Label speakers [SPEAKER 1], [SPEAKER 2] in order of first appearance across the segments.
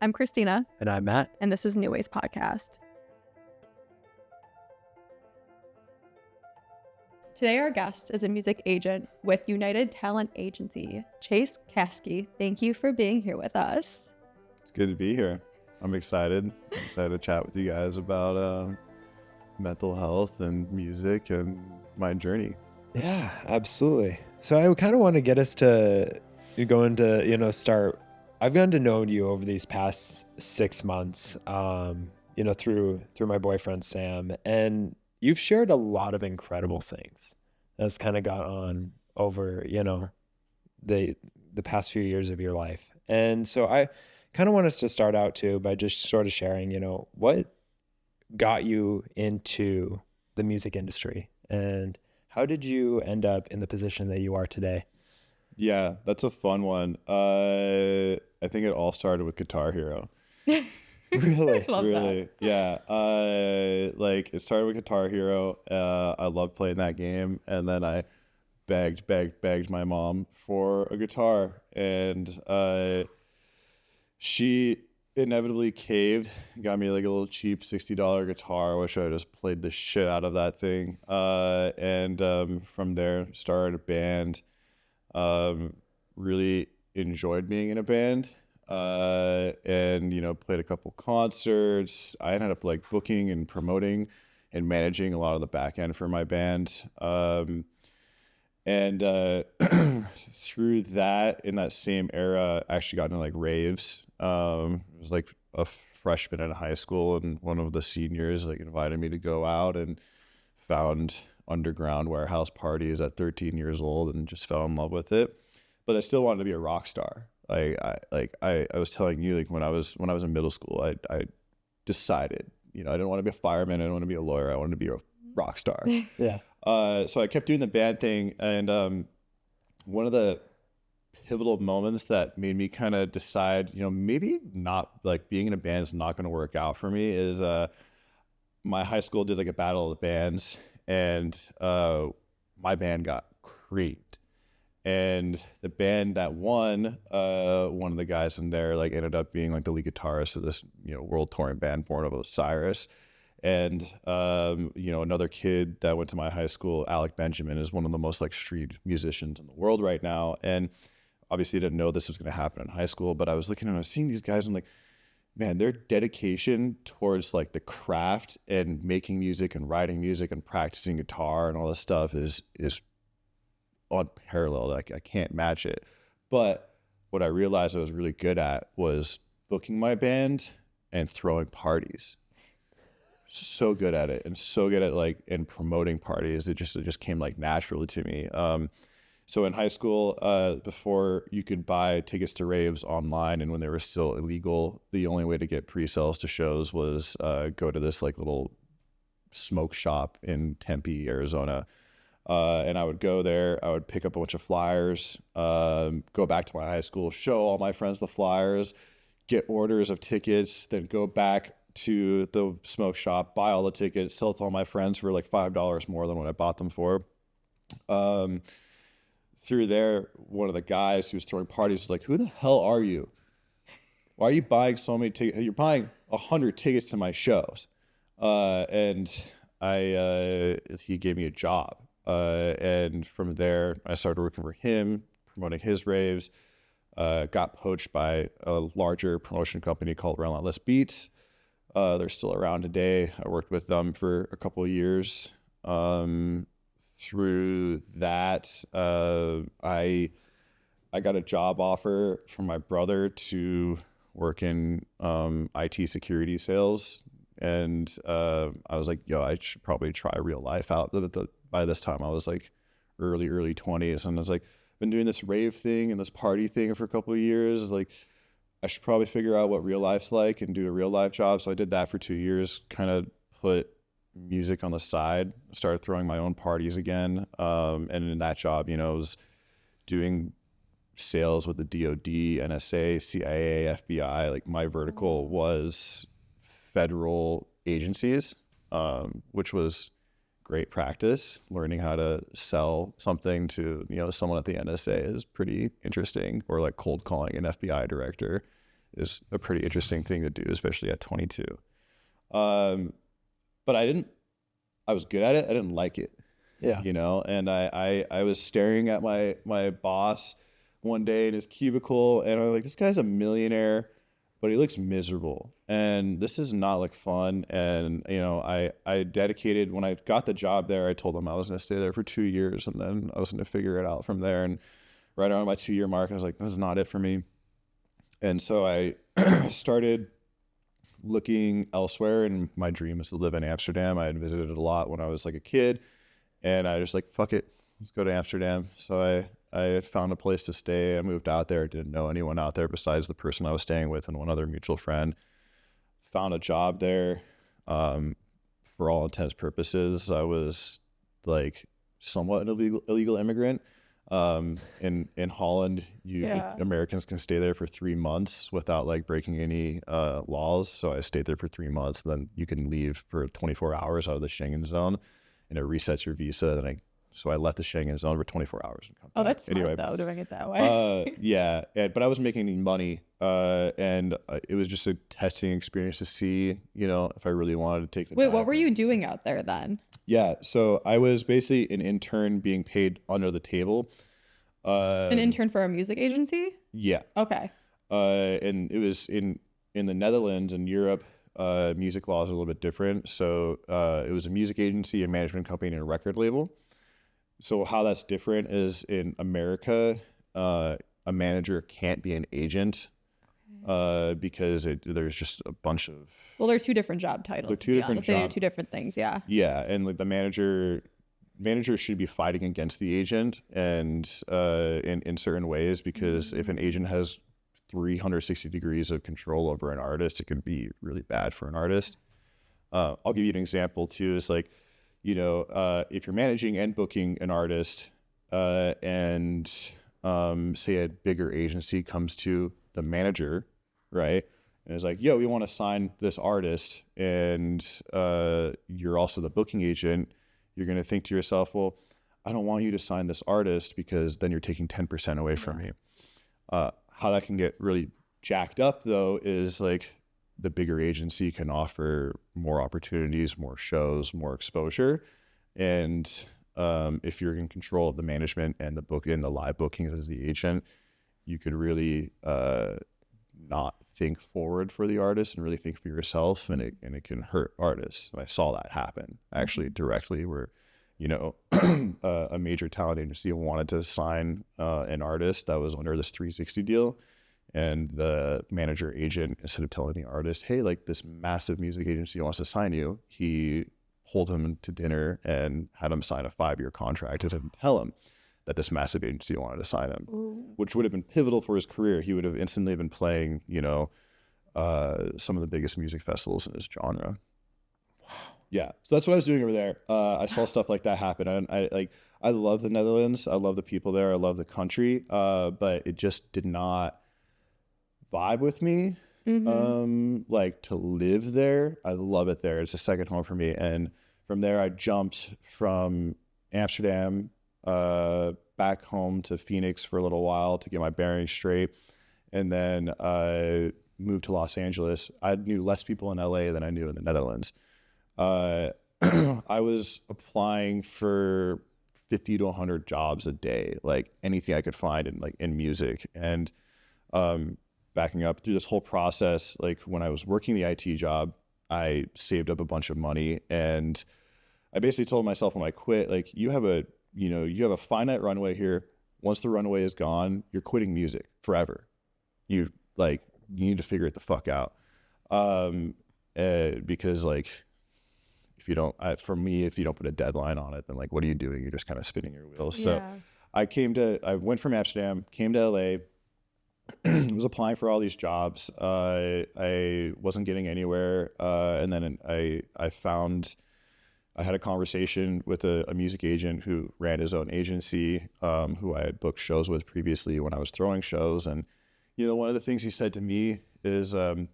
[SPEAKER 1] I'm Christina.
[SPEAKER 2] And I'm Matt.
[SPEAKER 1] And this is New Ways Podcast. Today our guest is a music agent with United Talent Agency, Chase Caskey. Thank you for being here with us.
[SPEAKER 3] It's good to be here. I'm excited. To chat with you guys about mental health and music and my journey.
[SPEAKER 2] Yeah, absolutely. So I kind of want to get us to go into, start. I've gotten to know you over these past 6 months, through my boyfriend, Sam, and you've shared a lot of incredible things that's kind of got on over, the past few years of your life. And so I kind of want us to start out too by just sort of sharing, what got you into the music industry and how did you end up in the position that you are today?
[SPEAKER 3] Yeah, that's a fun one. I think it all started with Guitar Hero.
[SPEAKER 2] Really?
[SPEAKER 1] Love
[SPEAKER 3] Really? That. Yeah. It started with Guitar Hero. I loved playing that game, and then I begged my mom for a guitar, and she inevitably caved, got me like a little cheap $60 guitar. I wish I just played the shit out of that thing. And from there started a band. Really enjoyed being in a band. And played a couple concerts. I ended up like booking and promoting and managing a lot of the back end for my band. And through that, in that same era, I actually got into like raves. It was like a freshman in high school, and one of the seniors like invited me to go out, and found underground warehouse parties at 13 years old and just fell in love with it. But I still wanted to be a rock star. I was telling you, like when I was in middle school, I decided, I didn't want to be a fireman. I didn't want to be a lawyer. I wanted to be a rock star.
[SPEAKER 2] Yeah.
[SPEAKER 3] So I kept doing the band thing, and one of the pivotal moments that made me kind of decide, maybe not, like being in a band is not going to work out for me, is my high school did like a battle of the bands, and my band got creamed. And the band that won, one of the guys in there like ended up being like the lead guitarist of this, world touring band Born of Osiris. And, another kid that went to my high school, Alec Benjamin, is one of the most like street musicians in the world right now. And obviously I didn't know this was going to happen in high school, but I was looking and I was seeing these guys and like, man, their dedication towards like the craft and making music and writing music and practicing guitar and all this stuff is unparalleled. Like I can't match it. But what I realized I was really good at was booking my band and throwing parties. So good at it, and so good at like in promoting parties. It just came like naturally to me. So in high school, before you could buy tickets to raves online, and when they were still illegal, the only way to get pre-sales to shows was go to this like little smoke shop in Tempe, Arizona. And I would go there, I would pick up a bunch of flyers, go back to my high school, show all my friends the flyers, get orders of tickets, then go back to the smoke shop, buy all the tickets, sell it to all my friends for like $5 more than what I bought them for. Through there, one of the guys who was throwing parties was like, "Who the hell are you? Why are you buying so many tickets? You're buying 100 tickets to my shows." And he gave me a job. And from there, I started working for him, promoting his raves, got poached by a larger promotion company called Relentless Beats. They're still around today. I worked with them for a couple of years. Through that, I got a job offer from my brother to work in IT security sales. And I was like, yo, I should probably try real life out. By this time, I was like early 20s. And I was like, I've been doing this rave thing and this party thing for a couple of years. Like, I should probably figure out what real life's like and do a real life job. So I did that for 2 years, kind of put music on the side, started throwing my own parties again. And in that job, I was doing sales with the DOD, NSA, CIA, FBI. Like my vertical was federal agencies, which was great practice. Learning how to sell something to, someone at the NSA is pretty interesting, or like cold calling an FBI director is a pretty interesting thing to do, especially at 22. But I was good at it. I didn't like it.
[SPEAKER 2] Yeah.
[SPEAKER 3] You know, and I was staring at my boss one day in his cubicle, and I was like, this guy's a millionaire, but he looks miserable, and this is not like fun. And, you know, I dedicated, when I got the job there, I told them I was going to stay there for 2 years, and then I was going to figure it out from there. And right around my 2-year mark, I was like, this is not it for me. And so I started looking elsewhere, and my dream is to live in Amsterdam. I had visited it a lot when I was like a kid, and I just like, fuck it, let's go to Amsterdam. So I found a place to stay. I moved out there. Didn't know anyone out there besides the person I was staying with and one other mutual friend. Found a job there. For all intents and purposes, I was like somewhat an illegal immigrant. In Holland, Americans can stay there for 3 months without like breaking any laws. So I stayed there for 3 months. Then you can leave for 24 hours out of the Schengen zone, and it resets your visa. So I left the Schengen zone for 24 hours and come back.
[SPEAKER 1] That's smart, though, doing it that way.
[SPEAKER 3] Yeah, but I was making money, and it was just a testing experience to see, you know, if I really wanted to take the
[SPEAKER 1] Wait,
[SPEAKER 3] dive.
[SPEAKER 1] what were you doing out there then?
[SPEAKER 3] Yeah, so I was basically an intern being paid under the table.
[SPEAKER 1] An intern for a music agency?
[SPEAKER 3] Yeah.
[SPEAKER 1] Okay.
[SPEAKER 3] And it was in the Netherlands and Europe. Music laws are a little bit different. So it was a music agency, a management company, and a record label. So how that's different is in America, a manager can't be an agent because there's just a bunch of...
[SPEAKER 1] Well, they're two different job titles.
[SPEAKER 3] They're two different
[SPEAKER 1] They do two different things, yeah.
[SPEAKER 3] Yeah, and like the manager should be fighting against the agent, and in certain ways, because if an agent has 360 degrees of control over an artist, it can be really bad for an artist. I'll give you an example too. Is like, you know, if you're managing and booking an artist, and say a bigger agency comes to the manager, right, and it's like, yo, we want to sign this artist, and you're also the booking agent, you're going to think to yourself, well, I don't want you to sign this artist because then you're taking 10% away from me. How that can get really jacked up, though, is like the bigger agency can offer more opportunities, more shows, more exposure. And if you're in control of the management and the book and the live bookings as the agent, you could really not think forward for the artist and really think for yourself, and it can hurt artists. And I saw that happen actually directly, where, you know, a major talent agency wanted to sign an artist that was under this 360 deal, and the manager agent, instead of telling the artist, hey, like this massive music agency wants to sign you, he pulled him to dinner and had him sign a 5-year contract and didn't tell him that this massive agency wanted to sign him. Ooh. Which would have been pivotal for his career. He would have instantly been playing, you know, some of the biggest music festivals in his genre. Wow. Yeah. So that's what I was doing over there. I saw stuff like that happen. And I love the Netherlands. I love the people there. I love the country. But it just did not vibe with me. Mm-hmm. Like to live there. I love it there. It's a second home for me. And from there, I jumped from Amsterdam back home to Phoenix for a little while to get my bearings straight, and then moved to Los Angeles. I knew less people in LA than I knew in the Netherlands. I was applying for 50 to 100 jobs a day, like anything I could find in music. And backing up through this whole process, like when I was working the IT job, I saved up a bunch of money, and I basically told myself when I quit, like, you have a finite runway here. Once the runway is gone, you're quitting music forever. You need to figure it the fuck out. Because like, if you don't, for me, if you don't put a deadline on it, then like, what are you doing? You're just kind of spinning your wheels. Yeah. So I went from Amsterdam, came to LA, was applying for all these jobs. I wasn't getting anywhere. And then I had a conversation with a music agent who ran his own agency, who I had booked shows with previously when I was throwing shows. And, you know, one of the things he said to me is, I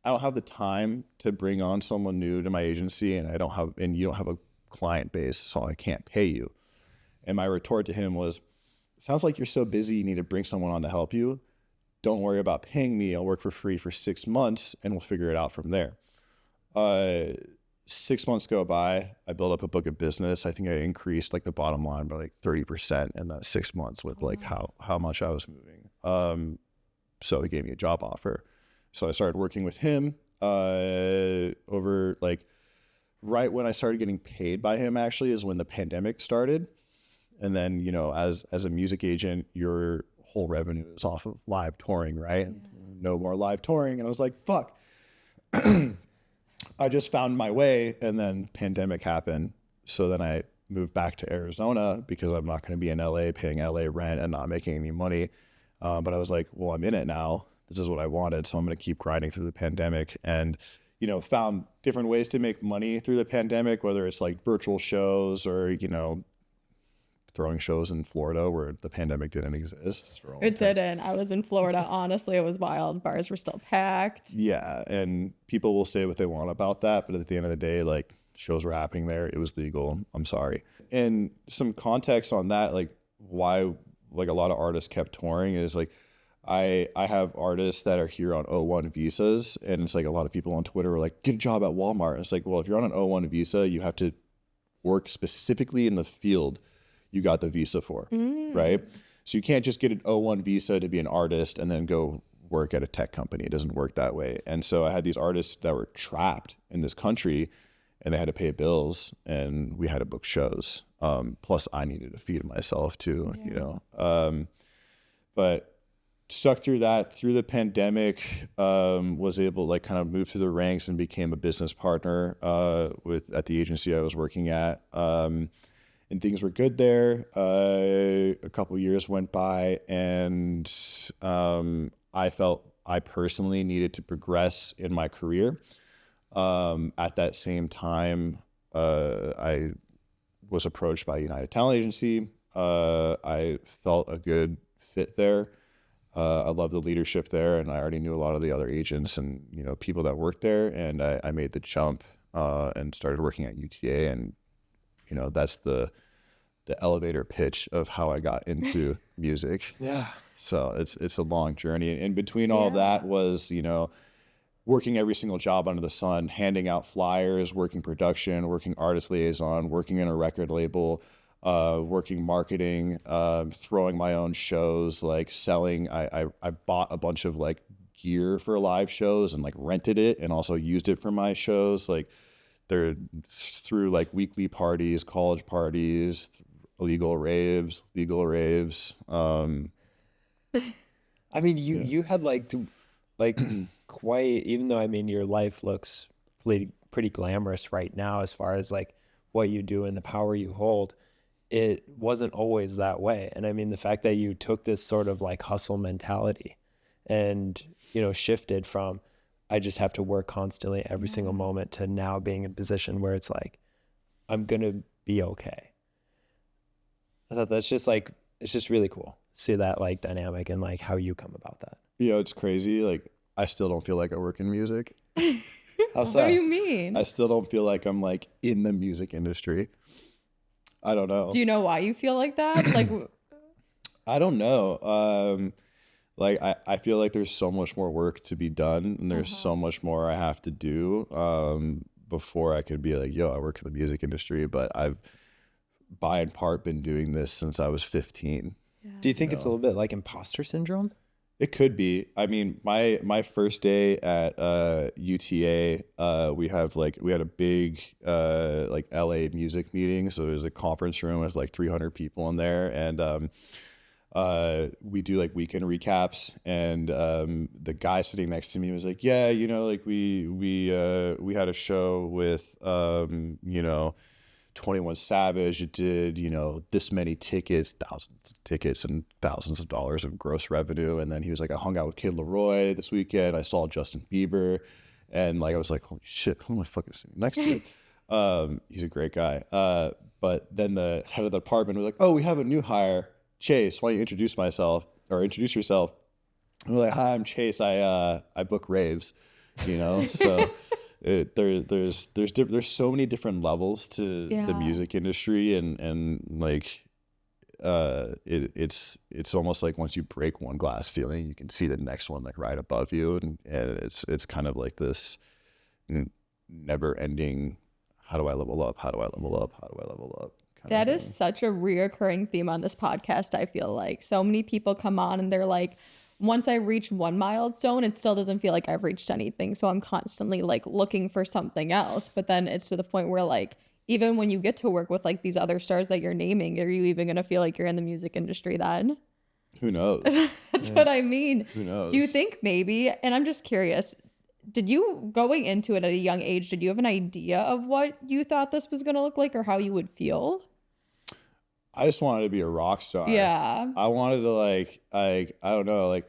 [SPEAKER 3] don't have the time to bring on someone new to my agency, and you don't have a client base, so I can't pay you. And my retort to him was, sounds like you're so busy you need to bring someone on to help you. don't worry about paying me. I'll work for free for 6 months and we'll figure it out from there. 6 months go by. I built up a book of business. I think I increased like the bottom line by like 30% in that 6 months with like how much I was moving. So he gave me a job offer. So I started working with him over like right when I started getting paid by him actually is when the pandemic started. And then, you know, as a music agent, your whole revenue is off of live touring, right? Yeah. No more live touring. And I was like, fuck. I just found my way, and then pandemic happened. So then I moved back to Arizona because I'm not going to be in LA paying LA rent and not making any money. But I was like, well, I'm in it now. This is what I wanted. So I'm going to keep grinding through the pandemic and, you know, found different ways to make money through the pandemic, whether it's like virtual shows or, you know, throwing shows in Florida where the pandemic didn't exist.
[SPEAKER 1] It didn't. I was in Florida. Honestly, it was wild. Bars were still packed.
[SPEAKER 3] Yeah. And people will say what they want about that. But at the end of the day, like shows were happening there. It was legal. I'm sorry. And some context on that, like why like a lot of artists kept touring is like, I have artists that are here on O1 visas. And it's like a lot of people on Twitter are like, get a job at Walmart. And it's like, well, if you're on an O1 visa, you have to work specifically in the field you got the visa for, right? So you can't just get an O1 visa to be an artist and then go work at a tech company. It doesn't work that way. And so I had these artists that were trapped in this country and they had to pay bills and we had to book shows. Plus I needed to feed myself too, you know? But stuck through that, through the pandemic, was able to like kind of move through the ranks and became a business partner at the agency I was working at. And things were good there. A couple years went by and I felt I personally needed to progress in my career. At that same time, I was approached by United Talent Agency. I felt a good fit there. I love the leadership there, and I already knew a lot of the other agents and, you know, people that worked there. And I made the jump and started working at UTA, and you know, that's the elevator pitch of how I got into music.
[SPEAKER 2] Yeah.
[SPEAKER 3] So it's a long journey. And in between all of that was, you know, working every single job under the sun, handing out flyers, working production, working artist liaison, working in a record label, working marketing, throwing my own shows, like selling. I bought a bunch of like gear for live shows and like rented it and also used it for my shows. Like they're through like weekly parties, college parties, legal raves.
[SPEAKER 2] I mean, you had like quite, even though I mean your life looks pretty glamorous right now as far as like what you do and the power you hold, it wasn't always that way. And I mean, the fact that you took this sort of like hustle mentality and, you know, shifted from I just have to work constantly every single moment to now being in a position where it's like, I'm going to be okay. I thought that's just like, it's just really cool. See that like dynamic and like how you come about that.
[SPEAKER 3] You know, it's crazy. Like I still don't feel like I work in music.
[SPEAKER 2] How so?
[SPEAKER 1] What do you mean?
[SPEAKER 3] I still don't feel like I'm like in the music industry. I don't know.
[SPEAKER 1] Do you know why you feel like that? Like,
[SPEAKER 3] I don't know. Like I feel like there's so much more work to be done and there's so much more I have to do before I could be like, yo, I work in the music industry, but I've by and part been doing this since I was 15.
[SPEAKER 2] Do you think it's a little bit like imposter syndrome?
[SPEAKER 3] It could be. I mean, my first day at UTA, we had a big like LA music meeting. So there's a conference room with like 300 people in there, and we do like weekend recaps. And the guy sitting next to me was like, "Yeah, you know, like we had a show with you know, 21 Savage. It did, you know, this many tickets, thousands of tickets and thousands of dollars of gross revenue." And then he was like, "I hung out with Kid Laroi this weekend. I saw Justin Bieber." And like, I was like, holy shit, who am I fucking sitting next to? He's a great guy. But then the head of the department was like, "Oh, we have a new hire, Chase. Why don't you introduce yourself?" And we're like, "Hi, I'm Chase. I book raves," you know? So there's so many different levels to the music industry, and like it's almost like once you break one glass ceiling, you can see the next one like right above you, and it's kind of like this never ending. How do I level up? How do I level up? How do I level up?
[SPEAKER 1] That is such a reoccurring theme on this podcast. I feel like so many people come on and they're like, once I reach one milestone, it still doesn't feel like I've reached anything. So I'm constantly like looking for something else. But then it's to the point where like, even when you get to work with like these other stars that you're naming, are you even going to feel like you're in the music industry then?
[SPEAKER 3] Who knows?
[SPEAKER 1] That's what I mean.
[SPEAKER 3] Who knows?
[SPEAKER 1] Do you think maybe, and I'm just curious, did you, going into it at a young age, did you have an idea of what you thought this was going to look like or how you would feel?
[SPEAKER 3] I just wanted to be a rock star.
[SPEAKER 1] Yeah.
[SPEAKER 3] I wanted to I don't know, like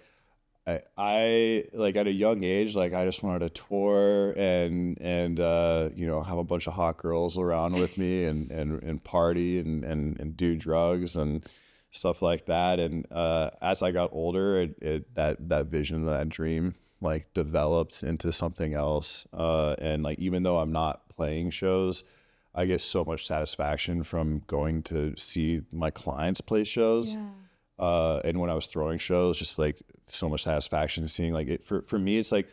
[SPEAKER 3] I like at a young age, like I just wanted to tour and you know, have a bunch of hot girls around with me and party and do drugs and stuff like that. And as I got older, that vision, that dream like developed into something else. And like even though I'm not playing shows, I get so much satisfaction from going to see my clients play shows. Yeah. And when I was throwing shows, just like so much satisfaction seeing like it for me, it's like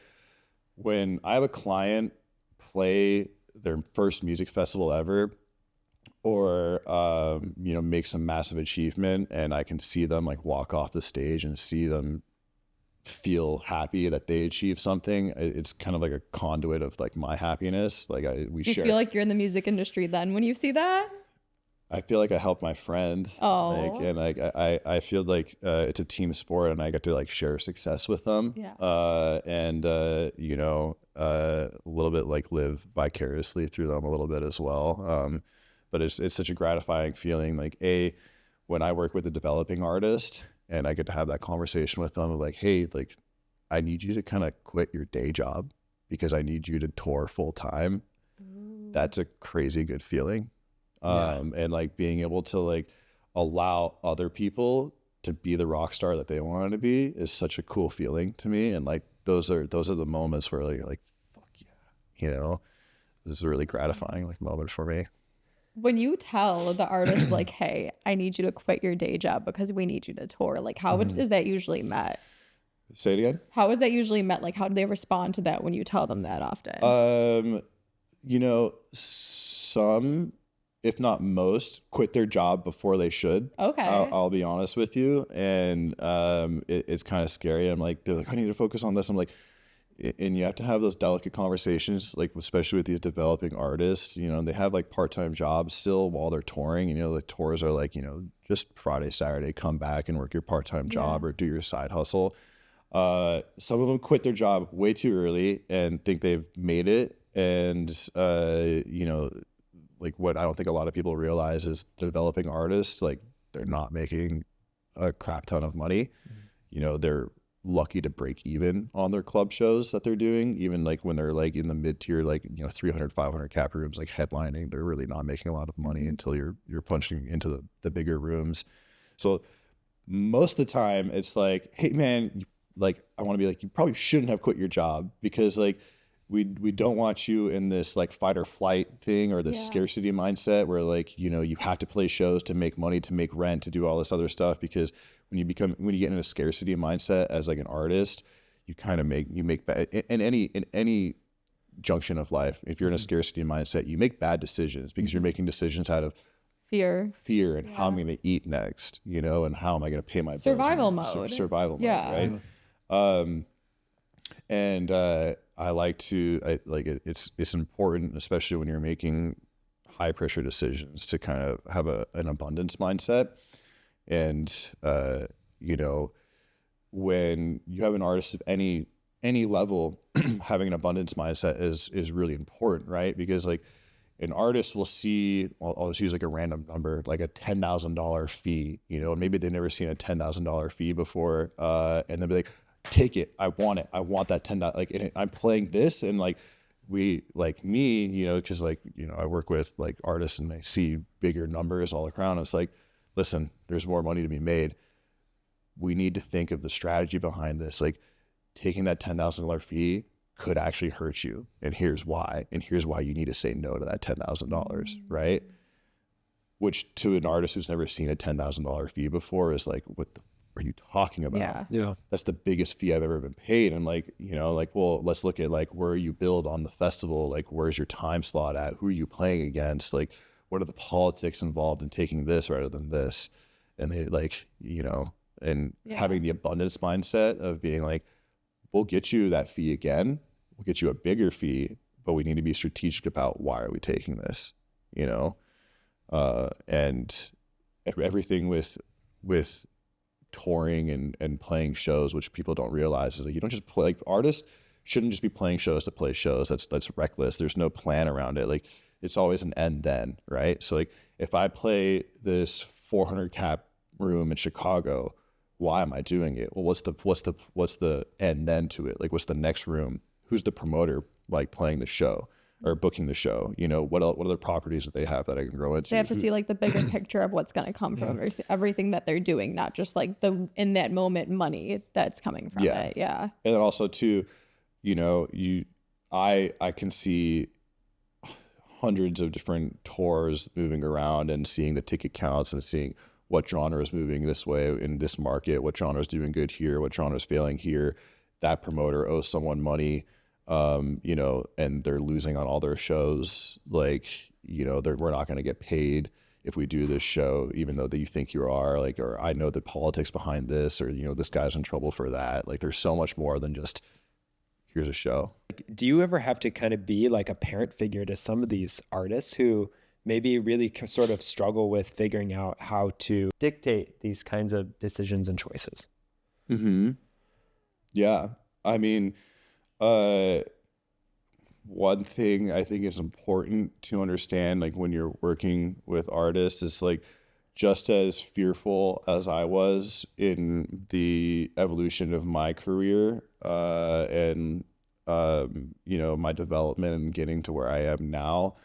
[SPEAKER 3] when I have a client play their first music festival ever or, you know, make some massive achievement and I can see them like walk off the stage and see them feel happy that they achieved something. It's kind of like a conduit of like my happiness. Like we share.
[SPEAKER 1] Do you feel like you're in the music industry then when you see that?
[SPEAKER 3] I feel like I helped my friend.
[SPEAKER 1] Oh.
[SPEAKER 3] Like, and like I feel like it's a team sport and I get to like share success with them.
[SPEAKER 1] Yeah.
[SPEAKER 3] And you know, a little bit like live vicariously through them a little bit as well. But it's such a gratifying feeling. Like when I work with a developing artist and I get to have that conversation with them of like, hey, like I need you to kind of quit your day job because I need you to tour full time. That's a crazy good feeling. And like being able to like allow other people to be the rock star that they wanted to be is such a cool feeling to me. And like those are the moments where like fuck yeah, you know, this is a really gratifying like moment for me.
[SPEAKER 1] When you tell the artist like, hey, I need you to quit your day job because we need you to tour, like how is that usually met?
[SPEAKER 3] Say it again.
[SPEAKER 1] How is that usually met? Like how do they respond to that when you tell them that often?
[SPEAKER 3] You know, some, if not most, quit their job before they should.
[SPEAKER 1] Okay.
[SPEAKER 3] I'll be honest with you. And it's kind of scary. I'm like, they're like, I need to focus on this. I'm like, and you have to have those delicate conversations, like especially with these developing artists, you know, they have like part-time jobs still while they're touring. And, you know, the tours are like, you know, just Friday, Saturday, come back and work your part-time job or do your side hustle. Some of them quit their job way too early and think they've made it. And, you know, like what I don't think a lot of people realize is developing artists, like they're not making a crap ton of money. You know, they're lucky to break even on their club shows that they're doing, even like when they're like in the mid-tier, like, you know, 300, 500 cap rooms, like headlining, they're really not making a lot of money until you're punching into the bigger rooms. So most of the time it's like, hey man, like I want to be like, you probably shouldn't have quit your job because like we don't want you in this like fight or flight thing or this scarcity mindset where like, you know, you have to play shows to make money, to make rent, to do all this other stuff. Because when you get in a scarcity mindset as like an artist, you kind of make in any junction of life. If you're in a scarcity mindset, you make bad decisions because you're making decisions out of fear and how am I going to eat next, you know, and how am I going to pay my bills?
[SPEAKER 1] Survival mode.
[SPEAKER 3] Survival mode, right? And I like to, it's important, especially when you're making high pressure decisions, to kind of have an abundance mindset. And, you know, when you have an artist of any level, having an abundance mindset is really important, right? Because like an artist will see, I'll just use like a random number, like a $10,000 fee, you know, and maybe they've never seen a $10,000 fee before. And they'll be like, take it. I want it. I want that $10. Like, and I'm playing this, and like like me, you know, because like, you know, I work with like artists and I see bigger numbers all around. It's like, listen, there's more money to be made. We need to think of the strategy behind this. Like taking that $10,000 fee could actually hurt you, and here's why. And here's why you need to say no to that $10,000, right? which to an artist who's never seen a $10,000 fee before is like, what the are you talking about?
[SPEAKER 1] Yeah.
[SPEAKER 2] Yeah.
[SPEAKER 3] That's the biggest fee I've ever been paid. And like, you know, like, well, let's look at like where you build on the festival, like where's your time slot at? Who are you playing against? Like, what are the politics involved in taking this rather than this? And they like, you know, and having the abundance mindset of being like, we'll get you that fee again. We'll get you a bigger fee, but we need to be strategic about why are we taking this, you know? And everything with touring and playing shows, which people don't realize, is that you don't just play. Like, artists shouldn't just be playing shows to play shows. That's reckless. There's no plan around it. Like, it's always an end then, right? So like, if I play this 400 cap room in Chicago, why am I doing it? Well, what's the end then to it? Like, what's the next room? Who's the promoter like playing the show or booking the show? You know, what other properties that they have that I can grow into?
[SPEAKER 1] They have to see like the bigger picture of what's going to come from everything that they're doing, not just like the in that moment money that's coming from it. Yeah.
[SPEAKER 3] And then also too, you know, I can see hundreds of different tours moving around and seeing the ticket counts and seeing what genre is moving this way in this market, what genre is doing good here, what genre is failing here. That promoter owes someone money, you know, and they're losing on all their shows. Like, you know, we're not going to get paid if we do this show, even though that you think you are. Like, or I know the politics behind this, or, you know, this guy's in trouble for that. Like, there's so much more than just here's a show.
[SPEAKER 2] Do you ever have to kind of be like a parent figure to some of these artists who maybe really sort of struggle with figuring out how to dictate these kinds of decisions and choices?
[SPEAKER 3] Mm-hmm. Yeah. I mean, one thing I think is important to understand, like when you're working with artists, is like, just as fearful as I was in the evolution of my career, and you know, my development and getting to where I am now,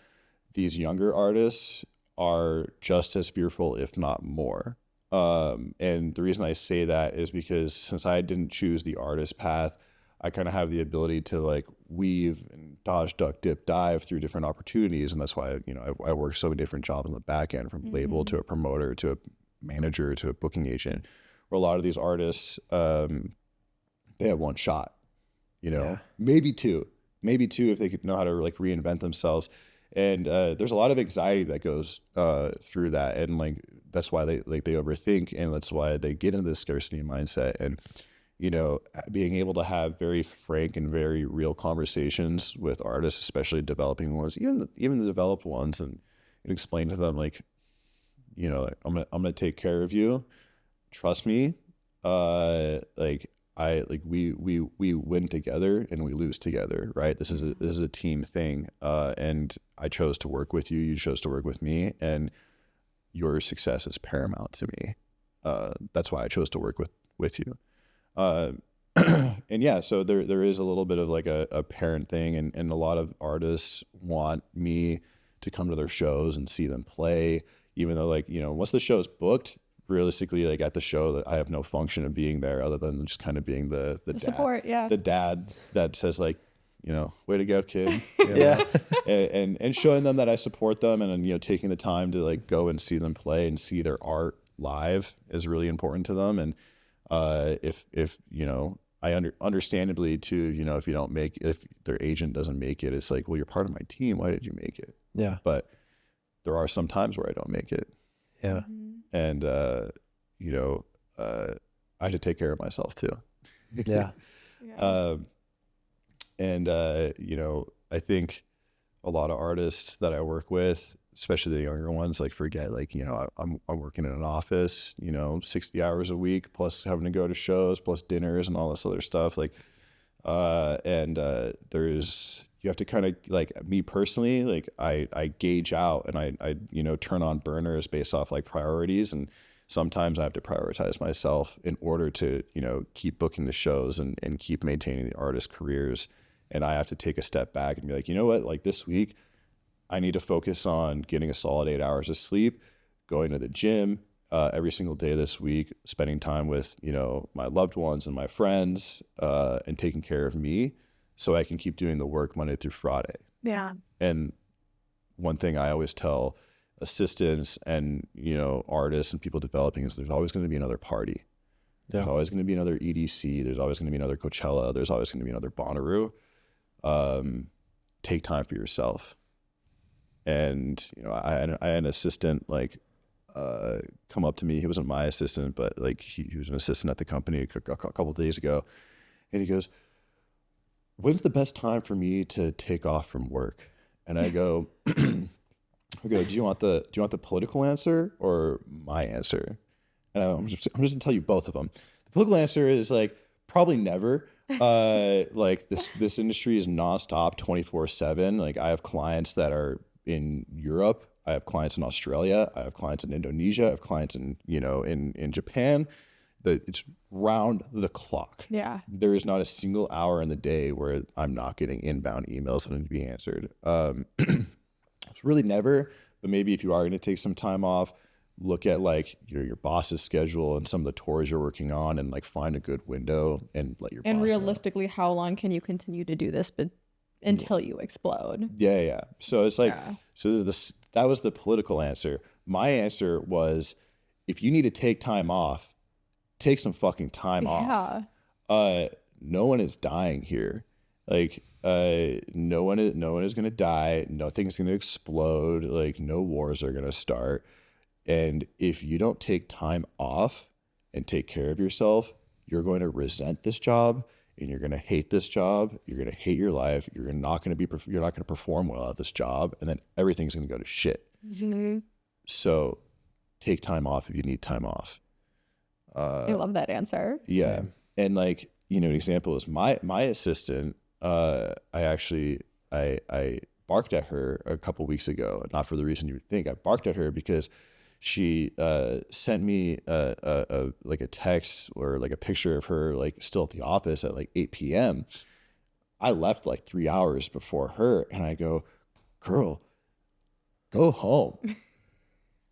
[SPEAKER 3] these younger artists are just as fearful, if not more. And the reason I say that is because since I didn't choose the artist path, I kind of have the ability to like weave and dodge, duck, dip, dive through different opportunities. And that's why, you know, I work so many different jobs on the back end, from label to a promoter to a manager to a booking agent, where a lot of these artists, they have one shot, you know, maybe two if they could know how to like reinvent themselves. And there's a lot of anxiety that goes through that, and like that's why they overthink, and that's why they get into this scarcity mindset. And you know, being able to have very frank and very real conversations with artists, especially developing ones, even the developed ones, and explain to them like, you know, I'm gonna take care of you, trust me, like. We win together and we lose together, right? This is a team thing, and I chose to work with you. You chose to work with me, and your success is paramount to me. That's why I chose to work with you. And yeah, so there is a little bit of like a parent thing, and a lot of artists want me to come to their shows and see them play, even though, like, you know, once the show's booked, realistically, like at the show, that I have no function of being there other than just kind of being the dad,
[SPEAKER 1] support,
[SPEAKER 3] the dad that says like, you know, way to go, kid. You know? and showing them that I support them, and you know, taking the time to like go and see them play and see their art live is really important to them. And if you know, I understandably too, you know, if their agent doesn't make it, it's like, well, you're part of my team. Why did you make it?
[SPEAKER 2] Yeah.
[SPEAKER 3] But there are some times where I don't make it.
[SPEAKER 2] Yeah.
[SPEAKER 3] And, you know, I had to take care of myself too.
[SPEAKER 2] Yeah.
[SPEAKER 3] And, you know, I think a lot of artists that I work with, especially the younger ones, like forget, like, you know, I'm working in an office, you know, 60 hours a week, plus having to go to shows, plus dinners and all this other stuff. Like, you have to kind of, like, me personally, like I gauge out and I, you know, turn on burners based off like priorities. And sometimes I have to prioritize myself in order to, you know, keep booking the shows and keep maintaining the artist careers. And I have to take a step back and be like, you know what, like this week I need to focus on getting a solid 8 hours of sleep, going to the gym every single day this week, spending time with, you know, my loved ones and my friends, and taking care of me, so I can keep doing the work Monday through Friday.
[SPEAKER 1] Yeah.
[SPEAKER 3] And one thing I always tell assistants and, artists and people developing is there's always going to be another party. There's always going to be another EDC. There's always going to be another Coachella. There's always going to be another Bonnaroo. Take time for yourself. And, I had an assistant come up to me. He wasn't my assistant, but he was an assistant at the company a couple of days ago. And he goes, when's the best time for me to take off from work? And I go, do you want the political answer or my answer? And I'm just gonna tell you both of them. The political answer is probably never. This industry is nonstop 24/7. I have clients that are in Europe. I have clients in Australia. I have clients in Indonesia. I have clients in Japan. It's round the clock.
[SPEAKER 1] Yeah.
[SPEAKER 3] There is not a single hour in the day where I'm not getting inbound emails that need to be answered. It's really never, but maybe if you are going to take some time off, look at your boss's schedule and some of the tours you're working on and find a good window and let your boss know.
[SPEAKER 1] Realistically, how long can you continue to do this until you explode?
[SPEAKER 3] Yeah. So it's so that was the political answer. My answer was, if you need to take time off, take some fucking time off. No one is dying here. No one is going to die. Nothing's going to explode. No wars are going to start. And if you don't take time off and take care of yourself, you're going to resent this job and you're going to hate this job. You're going to hate your life. You're not going to perform well at this job. And then everything's going to go to shit.
[SPEAKER 1] Mm-hmm.
[SPEAKER 3] So take time off if you need time off.
[SPEAKER 1] I love that answer.
[SPEAKER 3] Yeah.
[SPEAKER 2] Same.
[SPEAKER 3] And an example is my assistant, I barked at her a couple weeks ago, not for the reason you would think. I barked at her because she sent me a text or a picture of her still at the office at 8 p.m. I left 3 hours before her, and I go, girl, go home.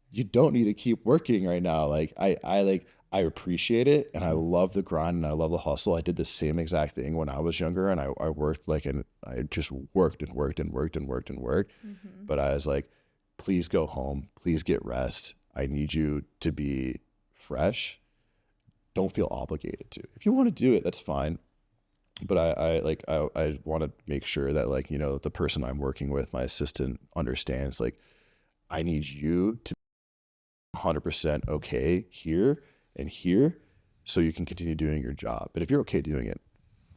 [SPEAKER 3] You don't need to keep working right now. I appreciate it, and I love the grind, and I love the hustle. I did the same exact thing when I was younger, and I worked and I just worked and worked and worked and worked and worked. Mm-hmm. But I was please go home. Please get rest. I need you to be fresh. Don't feel obligated to. If you want to do it, that's fine. But I want to make sure that the person I'm working with, my assistant, understands I need you to be 100% okay here and here so you can continue doing your job. But if you're okay doing it,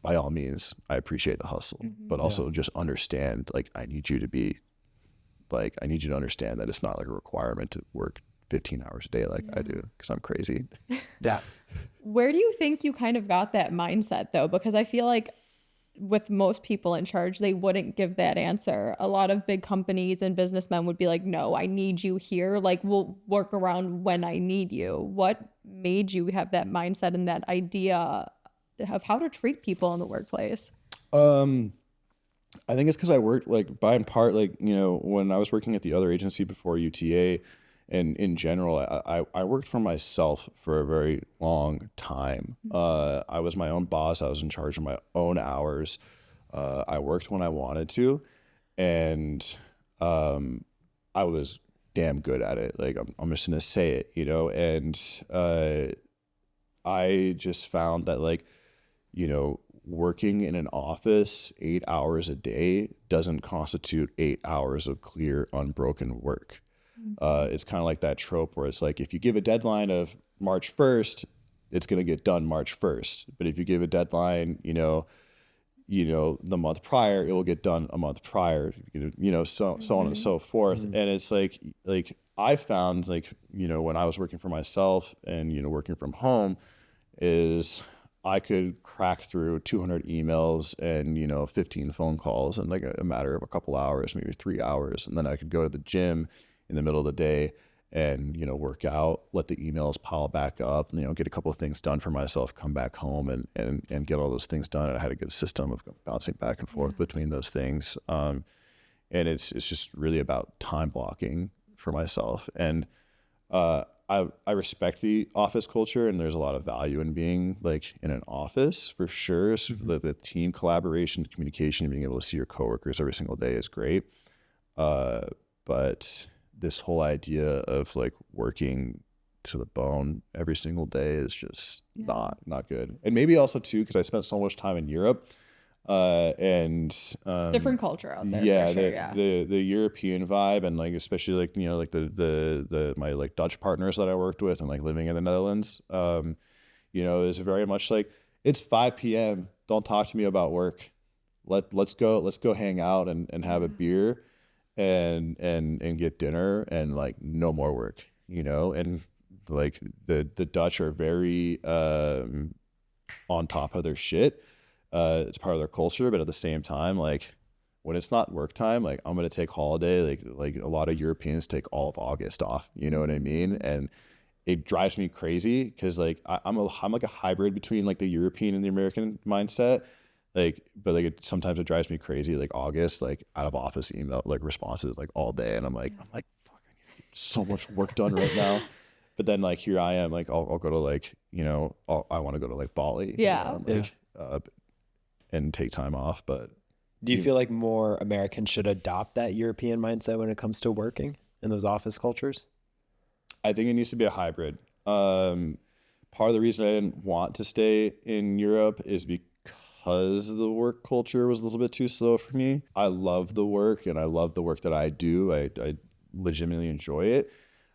[SPEAKER 3] by all means, I appreciate the hustle, but also just understand, I need you to be I need you to understand that it's not a requirement to work 15 hours a day I do, because I'm crazy.
[SPEAKER 2] Yeah.
[SPEAKER 1] Where do you think you kind of got that mindset though? Because I feel with most people in charge, they wouldn't give that answer. A lot of big companies and businessmen would be no, I need you here. We'll work around when I need you. What made you have that mindset and that idea of how to treat people in the workplace?
[SPEAKER 3] I think it's because I worked by and part, when I was working at the other agency before UTA, and in general, I worked for myself for a very long time. I was my own boss. I was in charge of my own hours. I worked when I wanted to, and I was damn good at it. I'm just gonna say it, and I just found that working in an office 8 hours a day doesn't constitute 8 hours of clear, unbroken work. It's kind of like that trope where it's if you give a deadline of March 1st, it's going to get done March 1st. But if you give a deadline, the month prior, it will get done a month prior, so on and so forth. Mm-hmm. And it's I found when I was working for myself and, working from home is I could crack through 200 emails and, 15 phone calls in a matter of a couple hours, maybe 3 hours. And then I could go to the gym in the middle of the day and, work out, let the emails pile back up, get a couple of things done for myself, come back home and get all those things done. And I had a good system of bouncing back and forth between those things. And it's just really about time blocking for myself. And I respect the office culture, and there's a lot of value in being in an office for sure. So the team collaboration, communication, being able to see your coworkers every single day is great. But this whole idea of like working to the bone every single day is just not good. And maybe also too, because I spent so much time in Europe, and
[SPEAKER 1] Different culture out there.
[SPEAKER 3] yeah,
[SPEAKER 1] For sure,
[SPEAKER 3] the European vibe, and like especially like like the my like Dutch partners that I worked with, and like living in the Netherlands, is very much like it's 5 p.m. Don't talk to me about work. Let's go hang out and have a beer and get dinner, and like no more work, and like the Dutch are very on top of their shit. It's part of their culture, but at the same time, like when it's not work time, like I'm gonna take holiday. Like a lot of Europeans take all of August off. You know what I mean? And it drives me crazy because like I'm like a hybrid between like the European and the American mindset. Like, but like sometimes it drives me crazy. Like August, like out of office email like responses like all day, and I'm like, fuck, I need to get so much work done right now. But then like here I am, like I'll go to like I want to go to like Bali, and take time off. But
[SPEAKER 2] do you feel like more Americans should adopt that European mindset when it comes to working in those office cultures?
[SPEAKER 3] I think it needs to be a hybrid. Part of the reason I didn't want to stay in Europe is because the work culture was a little bit too slow for me. I love the work, and I love the work that I do. I legitimately enjoy it.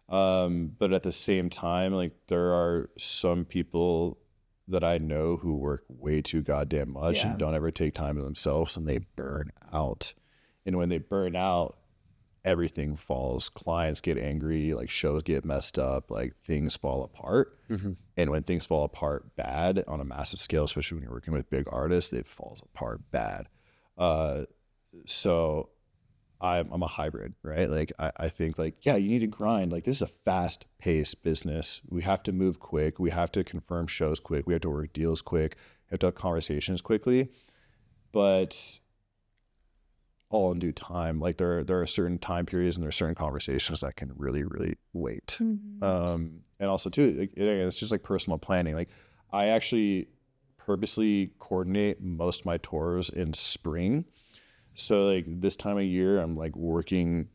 [SPEAKER 3] But at the same time, like there are some people that I know who work way too goddamn much and don't ever take time to themselves, and they burn out. And when they burn out, everything falls. Clients get angry, like shows get messed up, like things fall apart. And when things fall apart bad on a massive scale, especially when you're working with big artists, it falls apart bad. So I'm a hybrid, right? Like I think like, yeah, you need to grind. Like this is a fast paced business. We have to move quick. We have to confirm shows quick. We have to work deals quick. We have to have conversations quickly, but all in due time. Like there are certain time periods and there are certain conversations that can really, really wait. And also too, like, it's just like personal planning. Like I actually purposely coordinate most of my tours in spring. So like this time of year, I'm like working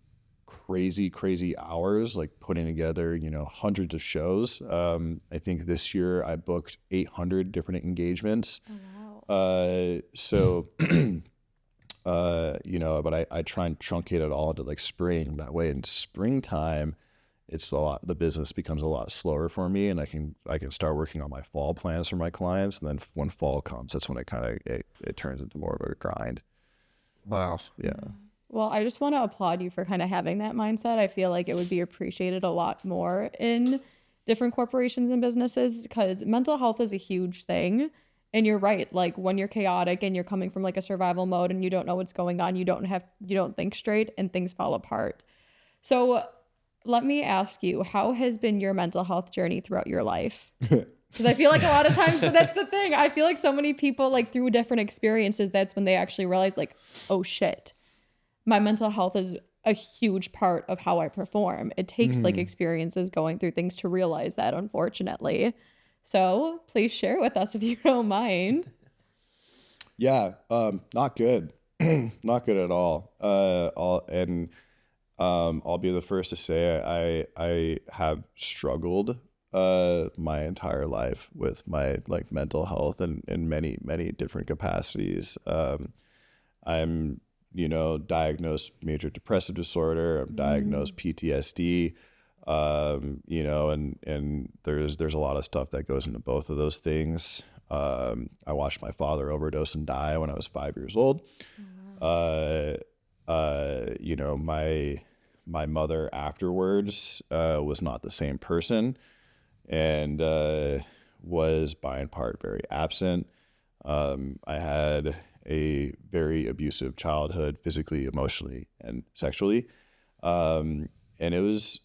[SPEAKER 3] crazy hours, like putting together, hundreds of shows. I think this year I booked 800 different engagements.
[SPEAKER 1] Oh, wow.
[SPEAKER 3] So, but I try and truncate it all into like spring. That way in springtime, it's the business becomes a lot slower for me, and I can start working on my fall plans for my clients. And then when fall comes, that's when it turns into more of a grind.
[SPEAKER 2] Wow.
[SPEAKER 3] Yeah.
[SPEAKER 1] Well, I just want to applaud you for kind of having that mindset. I feel like it would be appreciated a lot more in different corporations and businesses, because mental health is a huge thing. And you're right. Like when you're chaotic and you're coming from like a survival mode and you don't know what's going on, you don't think straight and things fall apart. So let me ask you, how has been your mental health journey throughout your life? Because I feel like a lot of times that's the thing. I feel like so many people, like through different experiences, that's when they actually realize like, oh shit, my mental health is a huge part of how I perform. It takes like experiences going through things to realize that, unfortunately. So please share with us if you don't mind.
[SPEAKER 3] Yeah. Not good. Not good at all. I'll be the first to say I have struggled my entire life with my like mental health and in many different capacities. I'm diagnosed major depressive disorder. I'm diagnosed PTSD. And there's a lot of stuff that goes into both of those things. I watched my father overdose and die when I was 5 years old. My mother afterwards was not the same person, and was by and part very absent. I had a very abusive childhood, physically, emotionally, and sexually, and it was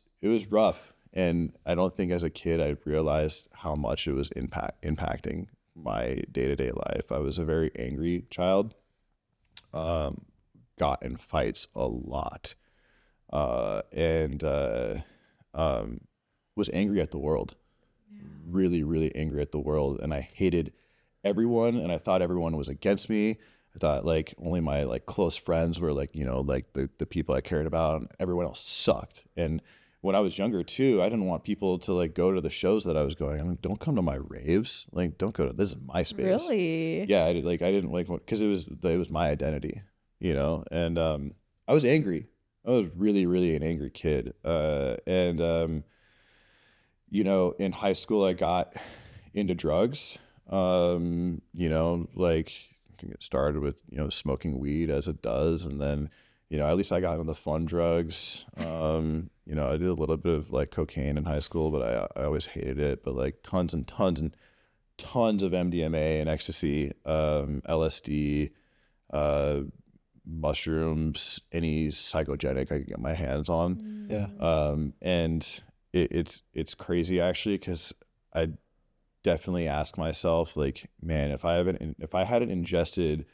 [SPEAKER 3] rough. And I don't think as a kid I realized how much it was impacting my day-to-day life. I was a very angry child, got in fights a lot, and was angry at the world. Really angry at the world, and I hated everyone, and I thought everyone was against me. I thought like only my like close friends were like, you know, like the people I cared about, and everyone else sucked. And when I was younger too, I didn't want people to like go to the shows that I was going. I mean, don't come to my raves. Like, don't go to, this is my space.
[SPEAKER 1] Really?
[SPEAKER 3] Yeah. I didn't like, cause it was my identity, you know? And, I was angry. I was really, really an angry kid. You know, in high school, I got into drugs. You know, like I think it started with, you know, smoking weed as it does. And then, you know, at least I got into the fun drugs. You know, I did a little bit of like cocaine in high school, but I always hated it. But like tons and tons and tons of MDMA and ecstasy, LSD, mushrooms, any psychogenic I could get my hands on.
[SPEAKER 2] Yeah.
[SPEAKER 3] And it's crazy actually, because I definitely ask myself like, man, if I hadn't ingested,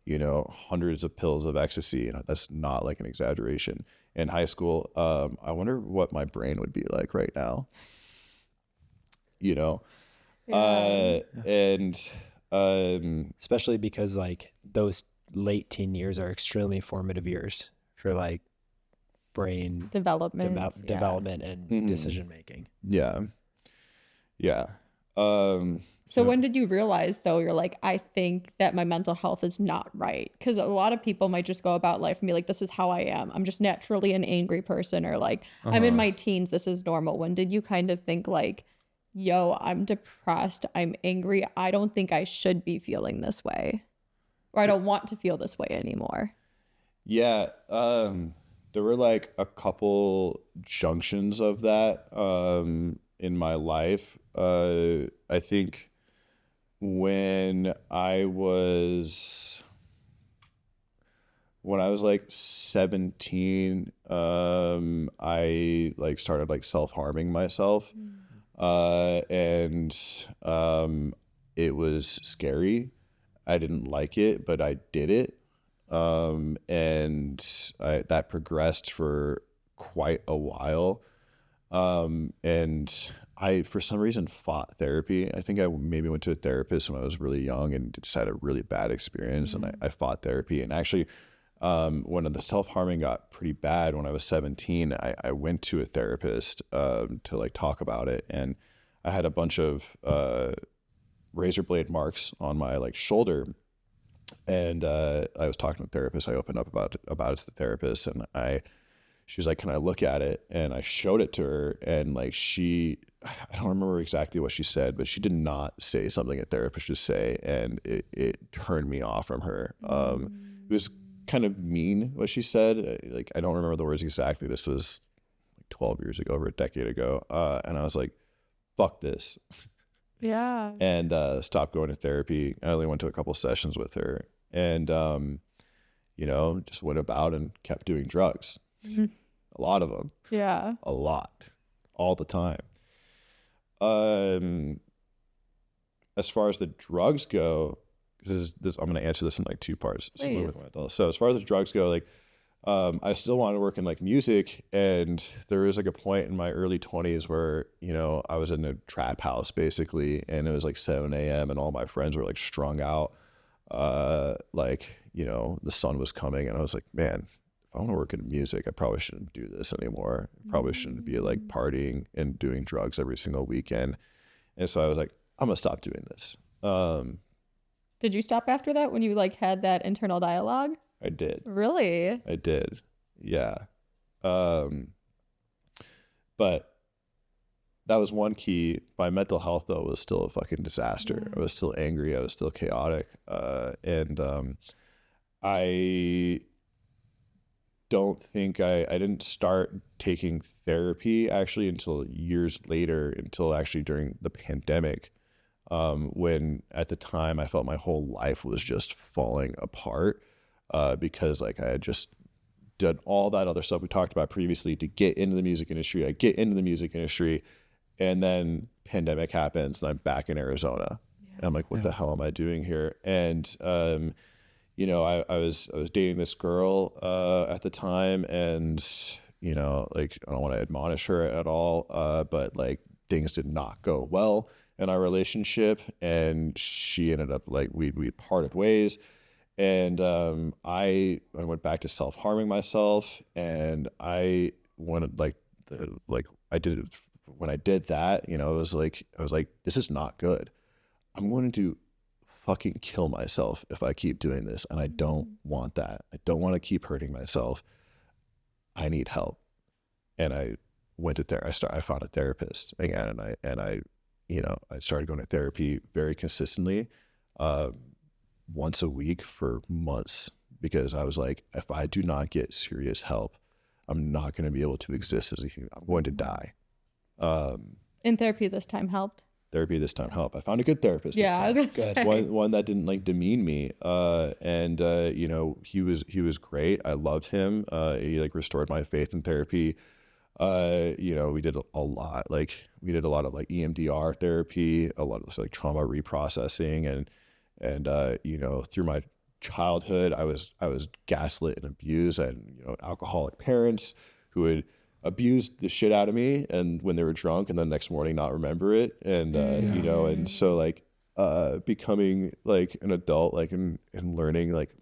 [SPEAKER 3] you know, hundreds of pills of ecstasy, and that's not like an exaggeration, in high school, I wonder what my brain would be like right now, you know.
[SPEAKER 1] Yeah.
[SPEAKER 3] And
[SPEAKER 2] Especially because like those late teen years are extremely formative years for like brain
[SPEAKER 1] Development.
[SPEAKER 2] development and decision making.
[SPEAKER 3] yeah.
[SPEAKER 1] So when did you realize though, you're like, I think that my mental health is not right? Because a lot of people might just go about life and be like, this is how I am. I'm just naturally an angry person, or like, I'm in my teens, this is normal. When did you kind of think like, yo, I'm depressed, I'm angry, I don't think I should be feeling this way, or I don't want to feel this way anymore?
[SPEAKER 3] Yeah, there were like a couple junctions of that in my life. I think when I was like 17, I like started like self-harming myself. And it was scary. I didn't like it, but I did it. And that progressed for quite a while. And I, for some reason, fought therapy. I think I maybe went to a therapist when I was really young and just had a really bad experience. And I fought therapy. And actually, when the self-harming got pretty bad when I was 17, I went to a therapist to like talk about it. And I had a bunch of razor blade marks on my like shoulder. And I was talking to the therapist. I opened up about it to the therapist, and she was like, "Can I look at it?" And I showed it to her, and like I don't remember exactly what she said, but she did not say something a therapist should say, and it turned me off from her. It was kind of mean what she said. Like, I don't remember the words exactly. This was like 12 years ago, over a decade ago, and I was like, "Fuck this."
[SPEAKER 1] Yeah.
[SPEAKER 3] And stopped going to therapy. I only went to a couple sessions with her, and you know, just went about and kept doing drugs. A lot of them.
[SPEAKER 1] Yeah.
[SPEAKER 3] A lot. All the time. As far as the drugs go, because I'm going to answer this in like two parts. So as far as the drugs go, like I still wanted to work in like music, and there was like a point in my early 20s where, you know, I was in a trap house basically, and it was like 7 a.m. and all my friends were like strung out. Like, you know, the sun was coming, and I was like, man, if I want to work in music, I probably shouldn't do this anymore. I probably shouldn't be like partying and doing drugs every single weekend. And so I was like, I'm gonna stop doing this.
[SPEAKER 1] Did you stop after that when you like had that internal dialogue?
[SPEAKER 3] I did.
[SPEAKER 1] Really?
[SPEAKER 3] I did. Yeah. But that was one key. My mental health though was still a fucking disaster.
[SPEAKER 1] Yeah.
[SPEAKER 3] I was still angry. I was still chaotic. And I don't think I didn't start taking therapy actually until years later, until actually during the pandemic, when at the time I felt my whole life was just falling apart, because like I had just done all that other stuff we talked about previously to get into the music industry. I get into the music industry, and then pandemic happens, and I'm back in Arizona. Yeah. And I'm like, what the hell am I doing here? And you know, I was dating this girl at the time, and you know, like I don't want to admonish her at all, but like things did not go well in our relationship, and she ended up like we parted ways, And I went back to self-harming myself, and I wanted I did it when I did that, you know, I was like, this is not good. I'm going to fucking kill myself if I keep doing this, and I don't want that. I don't want to keep hurting myself. I need help. And I went to I found a therapist again, and I you know, I started going to therapy very consistently, once a week for months, because I was like, if I do not get serious help, I'm not going to be able to exist as a human. I'm going to die.
[SPEAKER 1] And therapy this time helped.
[SPEAKER 3] Therapy this time helped. I found a good therapist this
[SPEAKER 1] Yeah,
[SPEAKER 3] time.
[SPEAKER 1] I was gonna say.
[SPEAKER 3] One that didn't like demean me. And you know, he was great. I loved him. He like restored my faith in therapy. You know, we did a lot. Like we did a lot of like EMDR therapy, a lot of this like trauma reprocessing, and you know, through my childhood, I was gaslit and abused. I had, you know, alcoholic parents who would abuse the shit out of me, and when they were drunk, and then the next morning not remember it, and you know, and so like becoming like an adult, like and learning, like,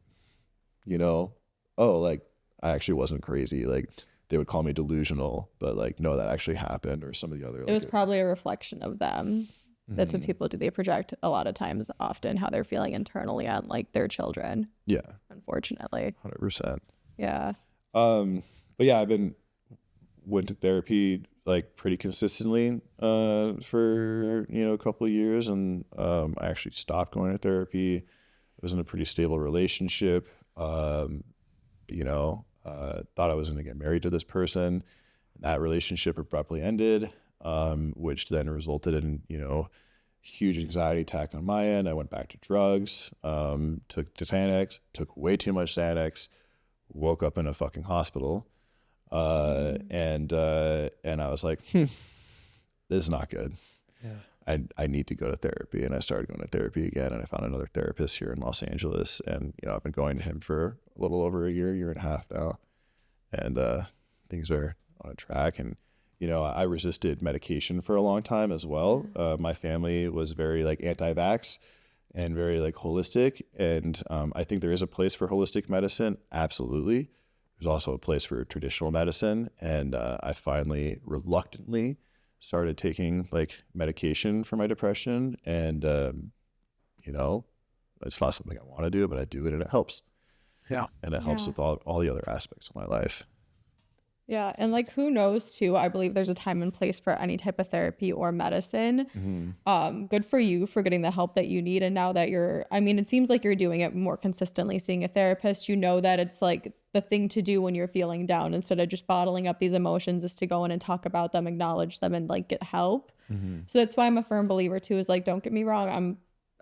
[SPEAKER 3] you know, oh, like I actually wasn't crazy. Like they would call me delusional, but like no, that actually happened, or some of the other.
[SPEAKER 1] It was probably a reflection of them. That's what people do. They project a lot of times, often, how they're feeling internally on like their children.
[SPEAKER 3] Yeah,
[SPEAKER 1] unfortunately.
[SPEAKER 3] 100%.
[SPEAKER 1] Yeah.
[SPEAKER 3] But yeah, went to therapy like pretty consistently for, you know, a couple of years, and I actually stopped going to therapy. I was in a pretty stable relationship. You know, thought I was going to get married to this person. That relationship abruptly ended, which then resulted in, you know, huge anxiety attack on my end. I went back to drugs, took Xanax, took way too much Xanax, woke up in a fucking hospital. And I was like, this is not good. Yeah. I need to go to therapy. And I started going to therapy again, and I found another therapist here in Los Angeles, and, you know, I've been going to him for a little over a year and a half now, and, things are on a track. And, you know, I resisted medication for a long time as well. My family was very like anti-vax and very like holistic. And, I think there is a place for holistic medicine. Absolutely. There's also a place for traditional medicine, and I finally reluctantly started taking like medication for my depression, and you know, it's not something I want to do, but I do it, and it helps.
[SPEAKER 2] Yeah,
[SPEAKER 3] and it helps with all the other aspects of my life.
[SPEAKER 1] Yeah, and like who knows too, I believe there's a time and place for any type of therapy or medicine. Good for you for getting the help that you need, and now that I mean, it seems like you're doing it more consistently, seeing a therapist, you know that it's like the thing to do when you're feeling down, instead of just bottling up these emotions, is to go in and talk about them, acknowledge them, and like get help. So that's why I'm a firm believer too, is like, don't get me wrong, I'm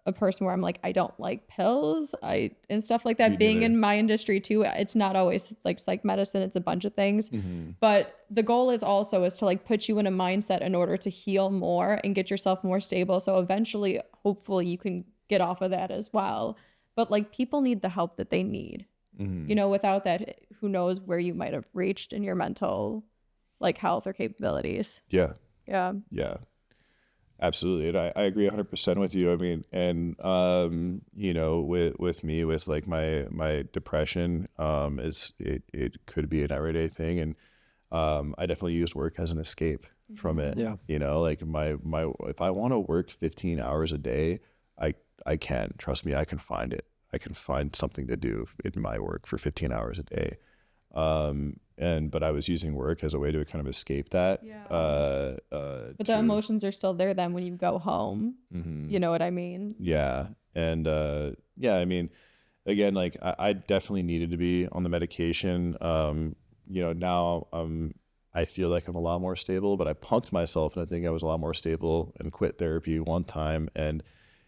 [SPEAKER 1] a person where I'm like, I don't like pills and stuff like that.
[SPEAKER 3] Me
[SPEAKER 1] Being
[SPEAKER 3] neither.
[SPEAKER 1] in my industry too, it's not always like psych medicine, it's a bunch of things. But the goal is to like put you in a mindset in order to heal more and get yourself more stable, so eventually, hopefully, you can get off of that as well. But like, people need the help that they need. You know, without that, who knows where you might have reached in your mental like health or capabilities.
[SPEAKER 3] Yeah. Absolutely. And I agree 100% with you. I mean, and, you know, with me, with like my depression, it could be an everyday thing. And, I definitely used work as an escape from it. Yeah. You know, like if I want to work 15 hours a day, I can. Trust me, I can find it. I can find something to do in my work for 15 hours a day. But I was using work as a way to kind of escape that. But
[SPEAKER 1] the emotions are still there then when you go home. You know what I mean?
[SPEAKER 3] Yeah. And I mean, again, like I definitely needed to be on the medication. You know, now I feel like I'm a lot more stable, but I punked myself, and I think I was a lot more stable and quit therapy one time. And,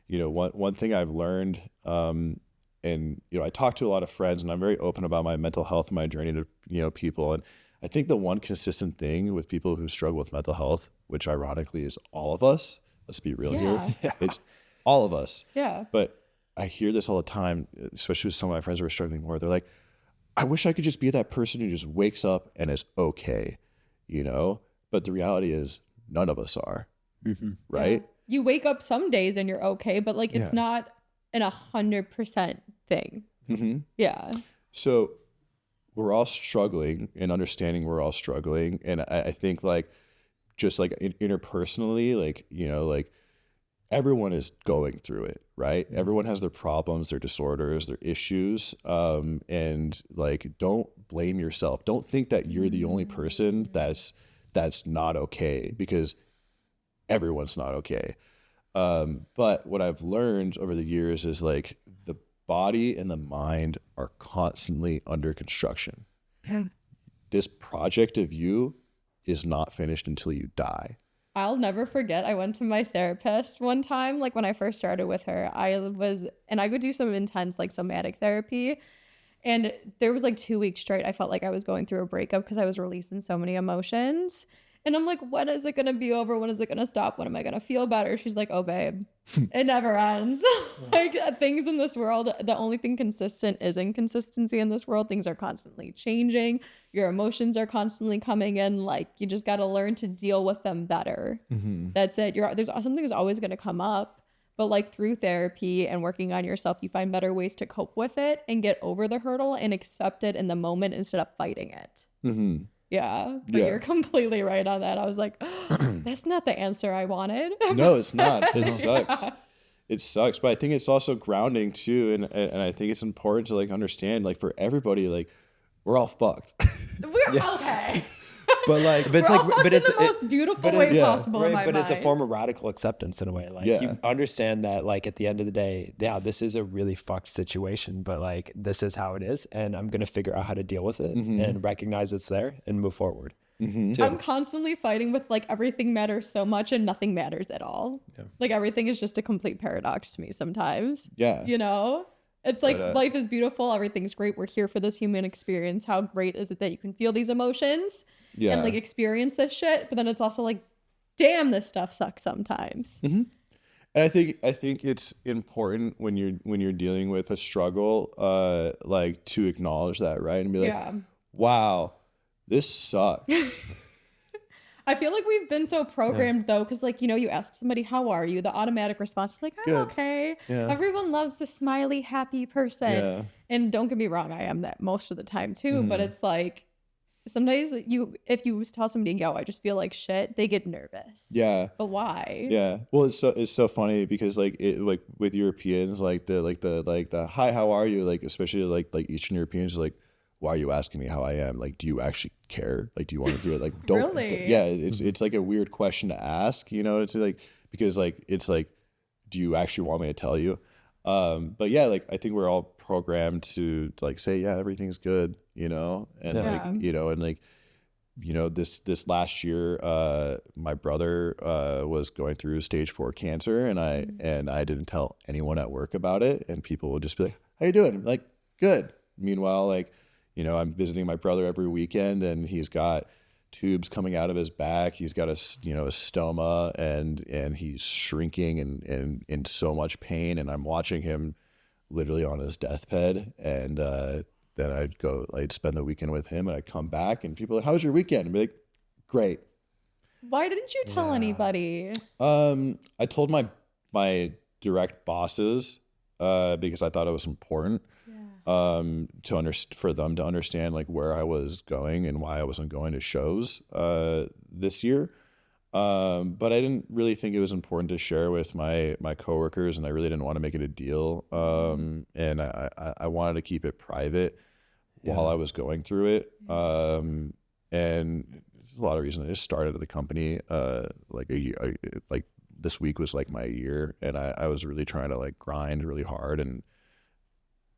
[SPEAKER 3] you know, one thing I've learned, and, you know, I talk to a lot of friends, and I'm very open about my mental health and my journey to, you know, people. And I think the one consistent thing with people who struggle with mental health, which ironically is all of us, let's be real here, it's all of us.
[SPEAKER 1] Yeah.
[SPEAKER 3] But I hear this all the time, especially with some of my friends who are struggling more. They're like, I wish I could just be that person who just wakes up and is okay, you know? But the reality is none of us are, right?
[SPEAKER 1] Yeah. You wake up some days and you're okay, but like it's not an 100% thing. Yeah.
[SPEAKER 3] So we're all struggling, and understanding we're all struggling. And I think like, just like interpersonally, like, you know, like everyone is going through it, right? Everyone has their problems, their disorders, their issues. And like, don't blame yourself. Don't think that you're the only person that's not okay, because everyone's not okay. But what I've learned over the years is like, the body and the mind are constantly under construction. This project of you is not finished until you die.
[SPEAKER 1] I'll never forget. I went to my therapist one time, like when I first started with her. I would do some intense like somatic therapy. And there was like 2 weeks straight, I felt like I was going through a breakup because I was releasing so many emotions. And I'm like, when is it going to be over? When is it going to stop? When am I going to feel better? She's like, oh, babe, it never ends. Like things in this world, the only thing consistent is inconsistency in this world. Things are constantly changing. Your emotions are constantly coming in. Like you just got to learn to deal with them better. That's it. There's something is always going to come up. But like through therapy and working on yourself, you find better ways to cope with it and get over the hurdle and accept it in the moment instead of fighting it. Yeah, but you're completely right on that. I was like, oh, that's not the answer I wanted.
[SPEAKER 3] No, it's not. It sucks. It sucks. But I think it's also grounding too. And I think it's important to like understand, like for everybody, like we're all fucked.
[SPEAKER 1] We're okay.
[SPEAKER 3] But like,
[SPEAKER 2] But it's
[SPEAKER 1] We're
[SPEAKER 2] like,
[SPEAKER 1] all fucked
[SPEAKER 2] but
[SPEAKER 1] in
[SPEAKER 2] it's
[SPEAKER 1] the most beautiful way possible in my
[SPEAKER 2] but it's a
[SPEAKER 1] mind.
[SPEAKER 2] form of radical acceptance in a way. Like you understand that, like at the end of the day, yeah, this is a really fucked situation, but like this is how it is, and I'm gonna figure out how to deal with it and recognize it's there and move forward.
[SPEAKER 1] I'm constantly fighting with like everything matters so much and nothing matters at all. Like everything is just a complete paradox to me sometimes. You know? It's like life is beautiful, everything's great. We're here for this human experience. How great is it that you can feel these emotions and like experience this shit? But then it's also like, damn, this stuff sucks sometimes.
[SPEAKER 3] And I think it's important when you're dealing with a struggle, like to acknowledge that, right? And be like, wow, this sucks.
[SPEAKER 1] I feel like we've been so programmed though, because like, you know, you ask somebody, how are you? The automatic response is like, I'm okay. Everyone loves the smiley, happy person. And don't get me wrong, I am that most of the time too. But it's like, sometimes if you tell somebody, yo, I just feel like shit, they get nervous. But why?
[SPEAKER 3] Well, it's so funny because like like with Europeans, like the hi, how are you? Like especially like Eastern Europeans, like, why are you asking me how I am? Like, do you actually care? Like, do you want to do it? Like, don't.
[SPEAKER 1] Really?
[SPEAKER 3] Yeah, it's like a weird question to ask, you know. It's like, because like it's like, do you actually want me to tell you? But yeah, like I think we're all programmed to like say, yeah, everything's good, you know, and like you know, and like you know, this last year, my brother was going through stage 4 cancer, and I didn't tell anyone at work about it, and people would just be like, how you doing? I'm like, good. Meanwhile, like, you know, I'm visiting my brother every weekend, and he's got tubes coming out of his back. He's got a stoma, and he's shrinking and in so much pain. And I'm watching him literally on his deathbed. And then I'd spend the weekend with him, and I'd come back, and people are like, how was your weekend? And be like, great.
[SPEAKER 1] Why didn't you tell anybody?
[SPEAKER 3] I told my direct bosses because I thought it was important. For them to understand like where I was going and why I wasn't going to shows this year. But I didn't really think it was important to share with my coworkers, and I really didn't want to make it a deal. And I wanted to keep it private while I was going through it. And there's a lot of reasons. I just started at the company like a year, like this week was like my year, and I was really trying to like grind really hard. And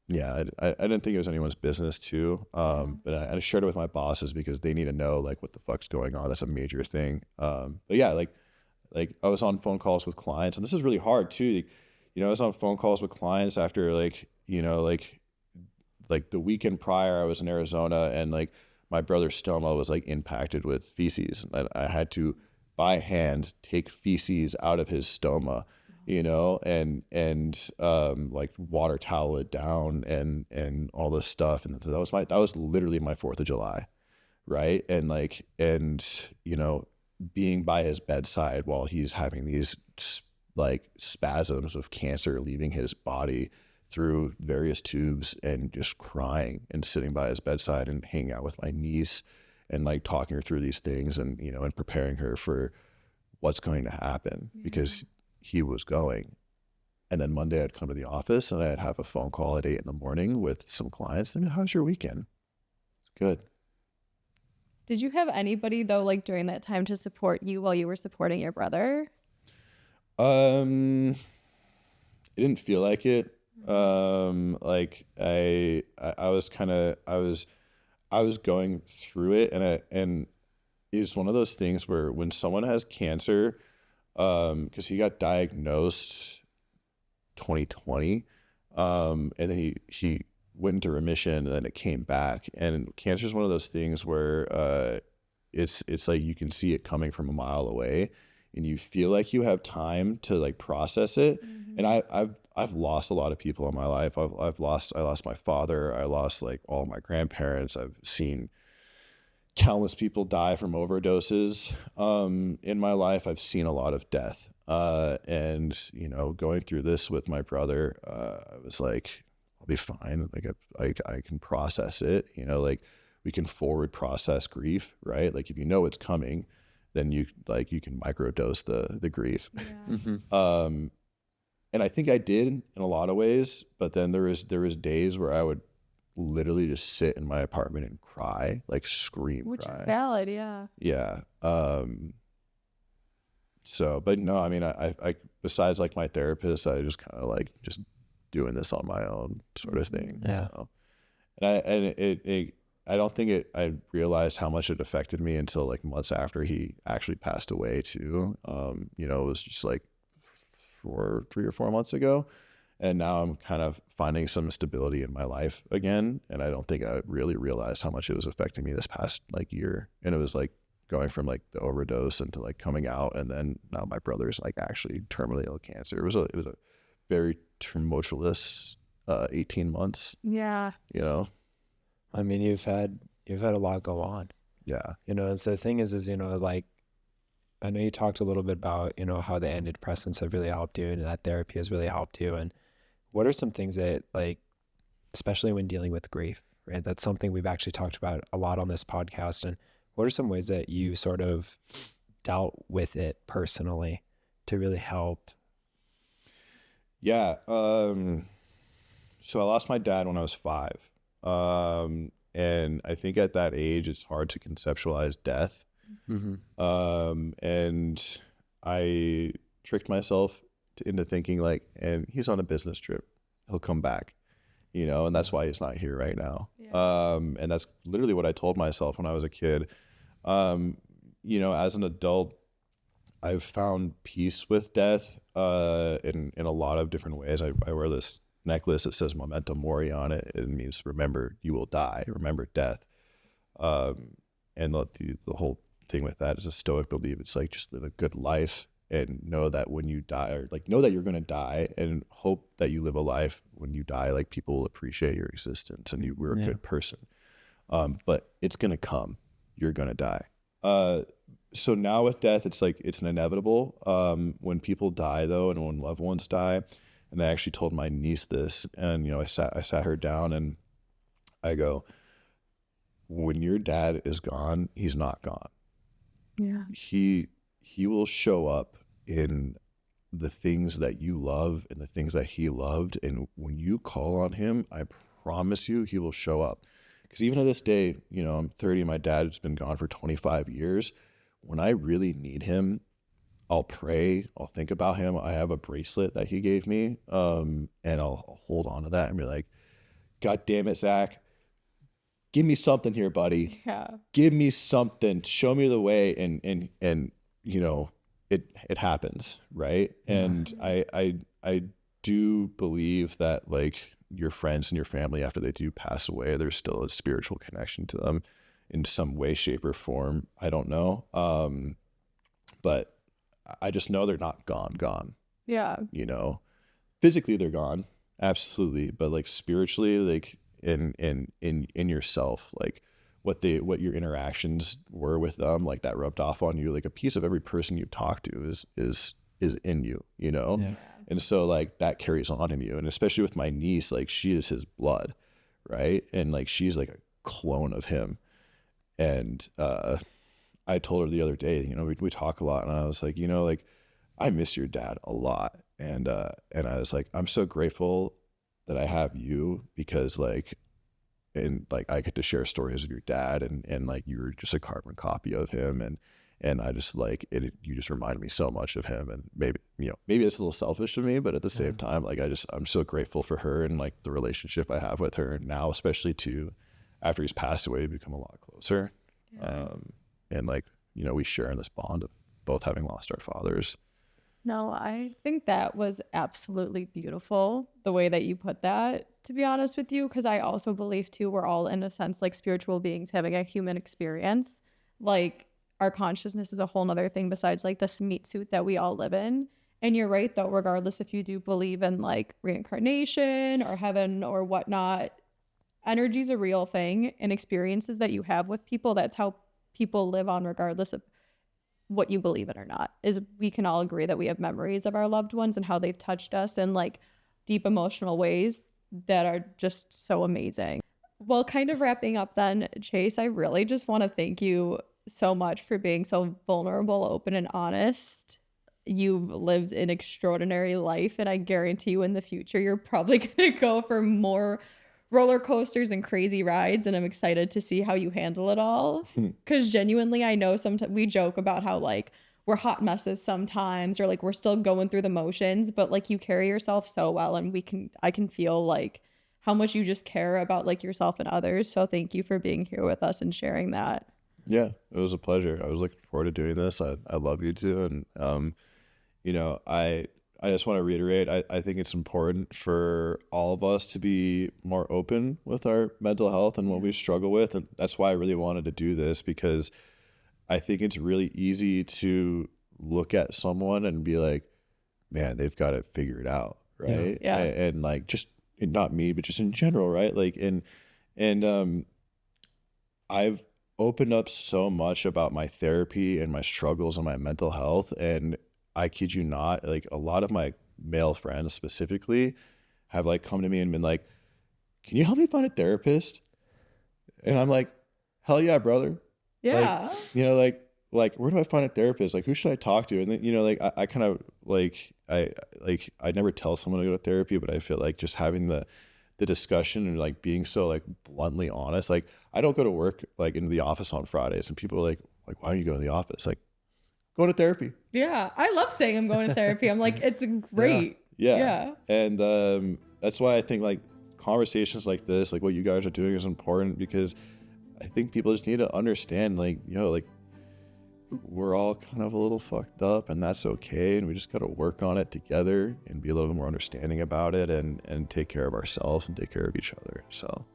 [SPEAKER 3] yeah, I didn't think it was anyone's business too. But I shared it with my bosses because they need to know like what the fuck's going on. That's a major thing. But yeah, like I was on phone calls with clients, and this is really hard too. You know, I was on phone calls with clients after like the weekend prior I was in Arizona, and like my brother's stoma was like impacted with feces. I had to by hand take feces out of his stoma, you know, and like water towel it down and all this stuff. And that was literally my 4th of July. Right. And you know, being by his bedside while he's having these like spasms of cancer leaving his body through various tubes and just crying and sitting by his bedside and hanging out with my niece and like talking her through these things and, you know, and preparing her for what's going to happen because he was going. And then Monday I'd come to the office and I'd have a phone call at 8 a.m. with some clients. I mean, how's your weekend? It's good.
[SPEAKER 1] Did you have anybody though, like during that time to support you while you were supporting your brother?
[SPEAKER 3] It didn't feel like it. Like I was going through it and it's one of those things where when someone has cancer, cause he got diagnosed 2020, and then he went into remission and then it came back, and cancer is one of those things where, it's like you can see it coming from a mile away and you feel like you have time to like process it. And I've lost a lot of people in my life. I lost my father. I lost like all my grandparents. I've seen countless people die from overdoses. In my life, I've seen a lot of death. And you know, going through this with my brother, I was like, I'll be fine. Like I can process it, you know, like we can forward process grief, right? Like if you know it's coming, then you can microdose the grief. And I think I did in a lot of ways, but then there was days where I would literally just sit in my apartment and cry, like scream,
[SPEAKER 1] Which
[SPEAKER 3] cry.
[SPEAKER 1] is valid, yeah.
[SPEAKER 3] Yeah. So, but no, I mean, I besides like my therapist, I just kind of like just doing this on my own sort of thing.
[SPEAKER 2] Yeah.
[SPEAKER 3] So. And I don't think I realized how much it affected me until like months after he actually passed away too. You know, it was just like 3 or 4 months ago. And now I'm kind of finding some stability in my life again. And I don't think I really realized how much it was affecting me this past like year. And it was like going from like the overdose into like coming out. And then now my brother's like actually terminally ill cancer. It was a very tumultuous 18 months.
[SPEAKER 1] Yeah.
[SPEAKER 3] You know?
[SPEAKER 2] I mean, you've had a lot go on.
[SPEAKER 3] Yeah.
[SPEAKER 2] You know, and so the thing is, you know, like, I know you talked a little bit about, you know, how the antidepressants have really helped you and that therapy has really helped you. And what are some things that, like, especially when dealing with grief, right? That's something we've actually talked about a lot on this podcast. And what are some ways that you sort of dealt with it personally to really help?
[SPEAKER 3] Yeah. So I lost my dad when I was 5. And I think at that age, it's hard to conceptualize death. And I tricked myself into thinking like, and he's on a business trip, he'll come back, you know, and that's why he's not here right now. And that's literally what I told myself when I was a kid. You know, as an adult, I've found peace with death, in a lot of different ways. I wear this necklace that says memento mori on it. It means remember you will die, remember death. And the whole thing with that is a Stoic belief. It's like just live a good life and know that when you die, or like know that you're going to die, and hope that you live a life when you die, like people will appreciate your existence and you were a good person. But it's going to come, you're going to die. So now with death, it's like, it's an inevitable. When people die though, and when loved ones die, and I actually told my niece this, and, you know, I sat her down and I go, when your dad is gone, he's not gone.
[SPEAKER 1] Yeah.
[SPEAKER 3] He will show up in the things that you love and the things that he loved. And when you call on him, I promise you, he will show up. Because even to this day, you know, I'm 30, my dad's been gone for 25 years. When I really need him, I'll pray, I'll think about him. I have a bracelet that he gave me, and I'll hold on to that and be like, God damn it, Zach, give me something here, buddy.
[SPEAKER 1] Yeah.
[SPEAKER 3] Give me something. Show me the way. And you know, it happens, right? And I do believe that like your friends and your family, after they do pass away, there's still a spiritual connection to them in some way, shape, or form. I don't know. But I just know they're not gone. Yeah. You know, physically they're gone. Absolutely. But like spiritually, like in yourself, like what your interactions were with them, like that rubbed off on you. Like a piece of every person you talk to is in you, you know? Yeah. And so like that carries on in you. And especially with my niece, like she is his blood, right? And like she's like a clone of him. And I told her the other day, you know, we talk a lot, and I was like, you know, like I miss your dad a lot. And I was like, I'm so grateful that I have you, because like, and like I get to share stories of your dad, and like you were just a carbon copy of him, and I just like it, you just reminded me so much of him. And maybe, you know, maybe it's a little selfish of me, but at the same time, like I'm so grateful for her and like the relationship I have with her now, especially too after he's passed away, we've become a lot closer. And like, you know, we share in this bond of both having lost our fathers.
[SPEAKER 1] No, I think that was absolutely beautiful, the way that you put that, to be honest with you, because I also believe too, we're all in a sense like spiritual beings having a human experience. Like our consciousness is a whole nother thing besides like this meat suit that we all live in. And you're right though, regardless if you do believe in like reincarnation or heaven or whatnot, energy's a real thing, and experiences that you have with people, that's how people live on regardless of what you believe in or not. Is we can all agree that we have memories of our loved ones and how they've touched us in like deep emotional ways that are just so amazing. Well, kind of wrapping up then, Chase, I really just want to thank you so much for being so vulnerable, open, and honest. You've lived an extraordinary life, and I guarantee you in the future you're probably going to go for more roller coasters and crazy rides, and I'm excited to see how you handle it all. Because genuinely, I know sometimes we joke about how like we're hot messes sometimes, or like we're still going through the motions, but like you carry yourself so well, and I can feel like how much you just care about like yourself and others. So thank you for being here with us and sharing that.
[SPEAKER 3] Yeah, it was a pleasure. I was looking forward to doing this. I love you too. And you know, I just want to reiterate, I think it's important for all of us to be more open with our mental health and what we struggle with. And that's why I really wanted to do this, because I think it's really easy to look at someone and be like, man, they've got it figured out. Right.
[SPEAKER 1] Yeah.
[SPEAKER 3] And like, just not me, but just in general. Right. Like, and I've opened up so much about my therapy and my struggles and my mental health. And I kid you not, like a lot of my male friends specifically have like come to me and been like, can you help me find a therapist? And I'm like, hell yeah, brother.
[SPEAKER 1] Yeah.
[SPEAKER 3] Like, you know, like where do I find a therapist? Like, who should I talk to? And then, you know, like I kind of like, I never tell someone to go to therapy, but I feel like just having the discussion and like being so like bluntly honest, like I don't go to work like into the office on Fridays, and people are like, why don't you go to the office? Like, go to therapy.
[SPEAKER 1] Yeah. I love saying I'm going to therapy. I'm like, it's great.
[SPEAKER 3] Yeah. And that's why I think like conversations like this, like what you guys are doing, is important, because I think people just need to understand, like, you know, like we're all kind of a little fucked up, and that's okay. And we just got to work on it together and be a little bit more understanding about it, and take care of ourselves and take care of each other. So,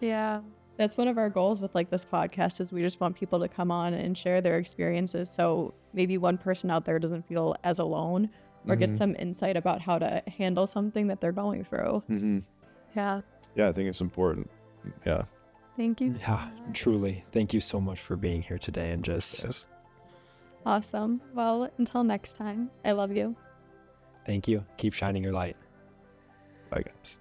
[SPEAKER 1] yeah. That's one of our goals with like this podcast, is we just want people to come on and share their experiences. So maybe one person out there doesn't feel as alone, or get some insight about how to handle something that they're going through. Yeah.
[SPEAKER 3] Yeah, I think it's important. Yeah.
[SPEAKER 1] Thank you.
[SPEAKER 2] Yeah, truly. Thank you so much for being here today, and just
[SPEAKER 1] Awesome. Well, until next time, I love you.
[SPEAKER 2] thank you. Keep shining your light.
[SPEAKER 3] Bye, guys.